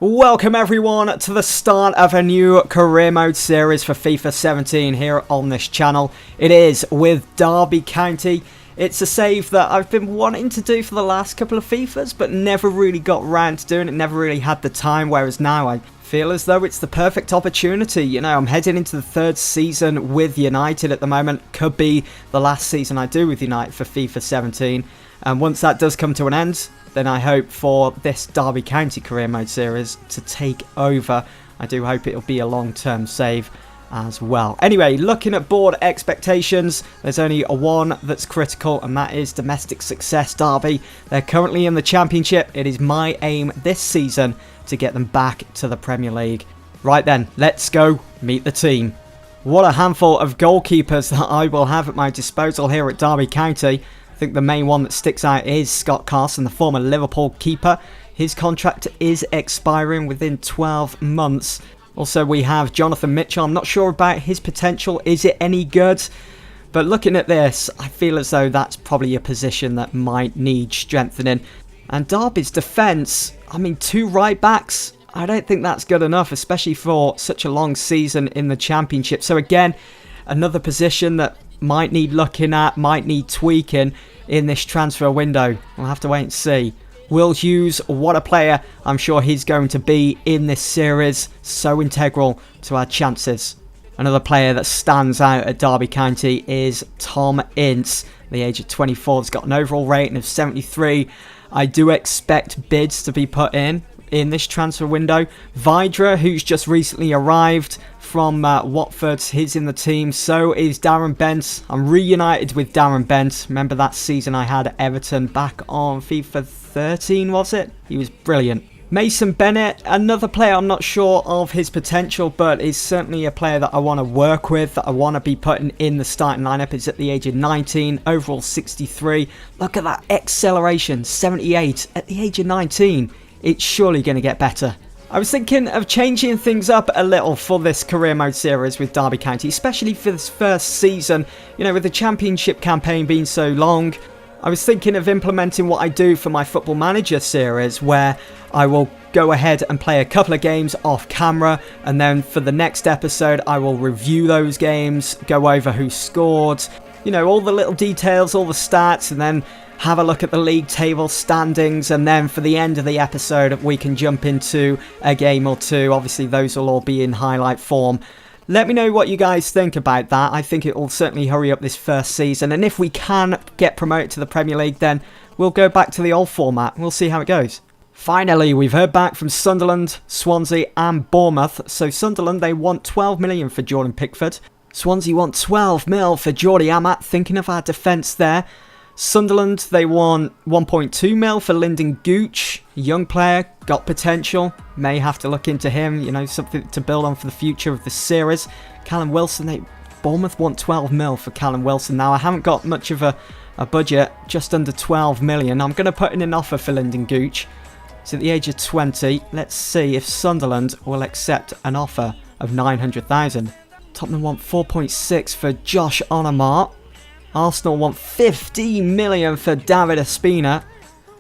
Welcome everyone to the start of a new career mode series for FIFA 17 here on this channel. It is with Derby County. It's a save that I've been wanting to do for the last couple of FIFAs, but never really got around to doing it, never really had the time, whereas now I feel as though it's the perfect opportunity. You know, I'm heading into the third season with United at the moment. Could be the last season I do with United for FIFA 17. And once that does come to an end, then I hope for this Derby County career mode series to take over. I do hope it'll be a long-term save as well. Anyway, looking at board expectations, there's only one that's critical, and that is domestic success. Derby, they're currently in the Championship. It is my aim this season to get them back to the Premier League. Right then, let's go meet the team. What a handful of goalkeepers that I will have at my disposal here at Derby County. I think the main one that sticks out is Scott Carson, the former Liverpool keeper. His contract is expiring within 12 months. Also, we have Jonathan Mitchell. I'm not sure about his potential. Is it any good? But looking at this, I feel as though that's probably a position that might need strengthening. And Derby's defence, I mean, 2 right backs, I don't think that's good enough, especially for such a long season in the Championship. So again, another position that might need looking at, might need tweaking in this transfer window. We'll have to wait and see. Will Hughes, what a player. I'm sure he's going to be in this series. So integral to our chances. Another player that stands out at Derby County is Tom Ince. The age of 24 has got an overall rating of 73. I do expect bids to be put in this transfer window. Vidra, who's just recently arrived from Watford, he's in the team. So is Darren Bent. I'm reunited with Darren Bent. Remember that season I had Everton back on FIFA 13, was it? He was brilliant. Mason Bennett, another player I'm not sure of his potential, but is certainly a player that I want to work with, that I want to be putting in the starting lineup. He's at the age of 19, overall 63. Look at that acceleration, 78 at the age of 19. It's surely going to get better. I was thinking of changing things up a little for this career mode series with Derby County, especially for this first season. You know, with the Championship campaign being so long, I was thinking of implementing what I do for my Football Manager series, where I will go ahead and play a couple of games off camera, and then for the next episode I will review those games, go over who scored, you know, all the little details, all the stats, and then have a look at the league table standings, and then for the end of the episode we can jump into a game or two. Obviously those will all be in highlight form. Let me know what you guys think about that. I think it will certainly hurry up this first season, and if we can get promoted to the Premier League, then we'll go back to the old format. We'll see how it goes. Finally, we've heard back from Sunderland, Swansea and Bournemouth. So Sunderland, they want 12 million for Jordan Pickford. Swansea want 12 mil for Jordi Amat. Thinking of our defence there. Sunderland, they want 1.2 mil for Lyndon Gooch. Young player, got potential. May have to look into him, you know, something to build on for the future of the series. Callum Wilson, Bournemouth want 12 mil for Callum Wilson. Now, I haven't got much of a budget, just under 12 million. I'm going to put in an offer for Lyndon Gooch. He's at the age of 20. Let's see if Sunderland will accept an offer of 900,000. Tottenham want 4.6 for Josh Onomart. Arsenal want 15 million for David Ospina.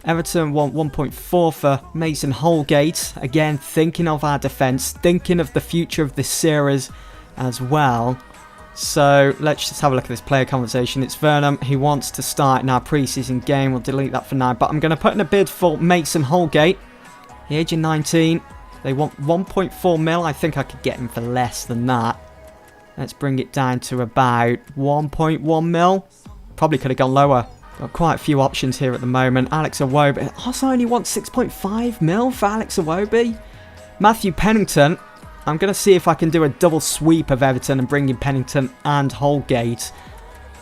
Everton want 1.4 for Mason Holgate. Again, thinking of our defence, thinking of the future of this series as well. So let's just have a look at this player conversation. It's Vernam. He wants to start in our pre-season game. We'll delete that for now. But I'm going to put in a bid for Mason Holgate. The age of 19. They want 1.4 mil. I think I could get him for less than that. Let's bring it down to about 1.1 mil. Probably could have gone lower. Got quite a few options here at the moment. Alex Iwobi. Also only wants 6.5 mil for Alex Iwobi. Matthew Pennington. I'm going to see if I can do a double sweep of Everton and bring in Pennington and Holgate.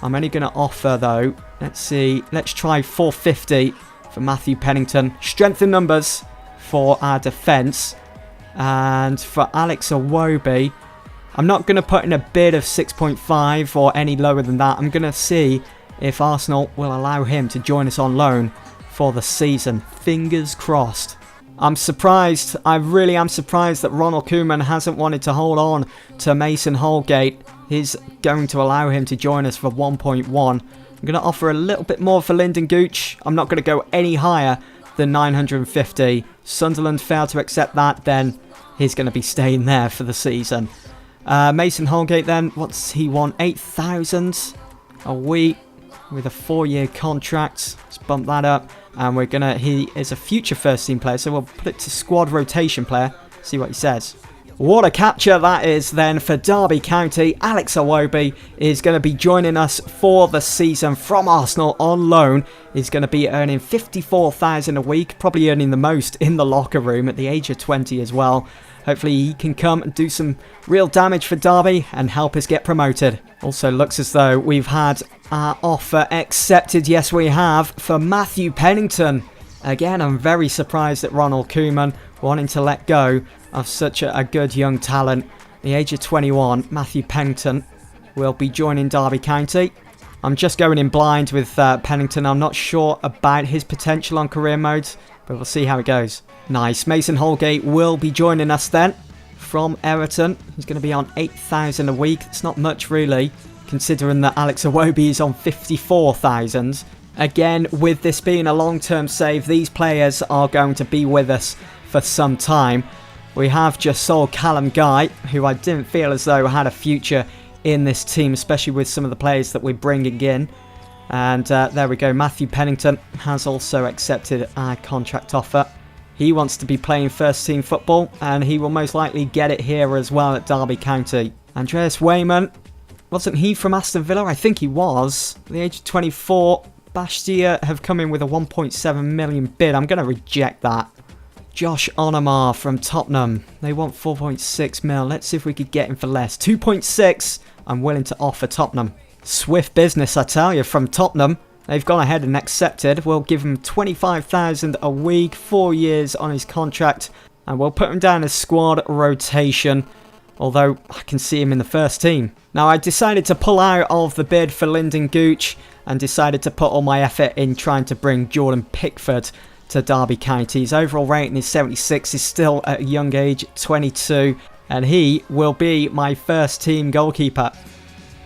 I'm only going to offer, though, let's see, let's try 450 for Matthew Pennington. Strength in numbers for our defence. And for Alex Iwobi, I'm not going to put in a bid of 6.5 or any lower than that. I'm going to see if Arsenal will allow him to join us on loan for the season. Fingers crossed. I'm surprised, I really am surprised that Ronald Koeman hasn't wanted to hold on to Mason Holgate. He's going to allow him to join us for 1.1. I'm going to offer a little bit more for Lyndon Gooch. I'm not going to go any higher the 950. Sunderland failed to accept that, then he's going to be staying there for the season. Mason Holgate then, what's he want? 8,000 a week with a 4-year contract. Let's bump that up. And he is a future first team player, so we'll put it to squad rotation player. See what he says. What a capture that is then for Derby County. Alex Iwobi is going to be joining us for the season from Arsenal on loan. He's going to be earning 54,000 a week, probably earning the most in the locker room at the age of 20 as well. Hopefully he can come and do some real damage for Derby and help us get promoted. Also looks as though we've had our offer accepted. Yes, we have, for Matthew Pennington. Again, I'm very surprised at Ronald Koeman wanting to let go of such a good young talent. The age of 21, Matthew Pennington will be joining Derby County. I'm just going in blind with Pennington. I'm not sure about his potential on career mode, but we'll see how it goes. Nice. Mason Holgate will be joining us then from Everton. He's going to be on 8,000 a week. It's not much really, considering that Alex Iwobi is on 54,000. Again, with this being a long-term save, these players are going to be with us for some time. We have just sold Callum Guy, who I didn't feel as though had a future in this team, especially with some of the players that we're bringing in. And there we go. Matthew Pennington has also accepted our contract offer. He wants to be playing first team football, and he will most likely get it here as well at Derby County. Andreas Wayman, wasn't he from Aston Villa? I think he was. At the age of 24, Bastia have come in with a 1.7 million bid. I'm going to reject that. Josh Onomar from Tottenham. They want 4.6 mil. Let's see if we could get him for less. 2.6. I'm willing to offer Tottenham. Swift business, I tell you, from Tottenham. They've gone ahead and accepted. We'll give him 25,000 a week, 4 years on his contract, and we'll put him down as squad rotation, although I can see him in the first team. Now, I decided to pull out of the bid for Lyndon Gooch and decided to put all my effort in trying to bring Jordan Pickford to Derby County. His overall rating is 76. He's still at a young age, 22, and he will be my first team goalkeeper.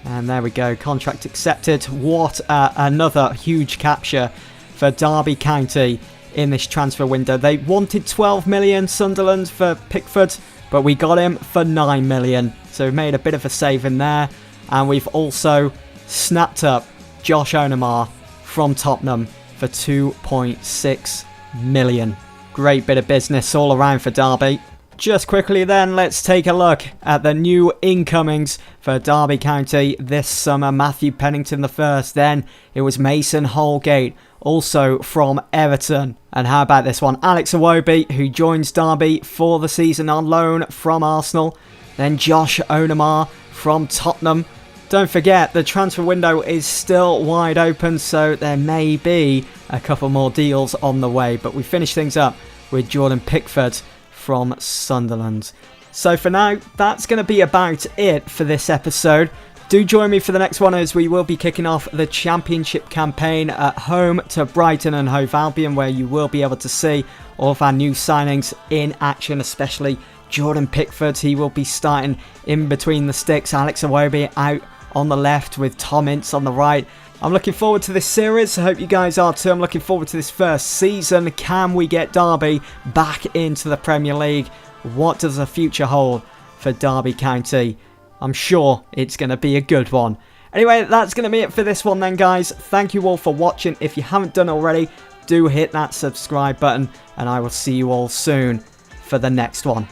And there we go, contract accepted. What another huge capture for Derby County in this transfer window. They wanted 12 million, Sunderland, for Pickford, but we got him for 9 million. So we've made a bit of a save in there. And we've also snapped up Josh Onomar from Tottenham for 2.6 million. Great bit of business all around for Derby. Just quickly then, let's take a look at the new incomings for Derby County this summer. Matthew Pennington the first, then it was Mason Holgate, also from Everton. And how about this one? Alex Iwobi, who joins Derby for the season on loan from Arsenal. Then Josh Onomar from Tottenham. Don't forget, the transfer window is still wide open, so there may be a couple more deals on the way. But we finish things up with Jordan Pickford from Sunderland. So for now, that's going to be about it for this episode. Do join me for the next one, as we will be kicking off the Championship campaign at home to Brighton and Hove Albion, where you will be able to see all of our new signings in action, especially Jordan Pickford. He will be starting in between the sticks. Alex Iwobi out on the left with Tom Ince on the right. I'm looking forward to this series. I hope you guys are too. I'm looking forward to this first season. Can we get Derby back into the Premier League? What does the future hold for Derby County? I'm sure it's going to be a good one. Anyway, that's going to be it for this one then, guys. Thank you all for watching. If you haven't done already, do hit that subscribe button, and I will see you all soon for the next one.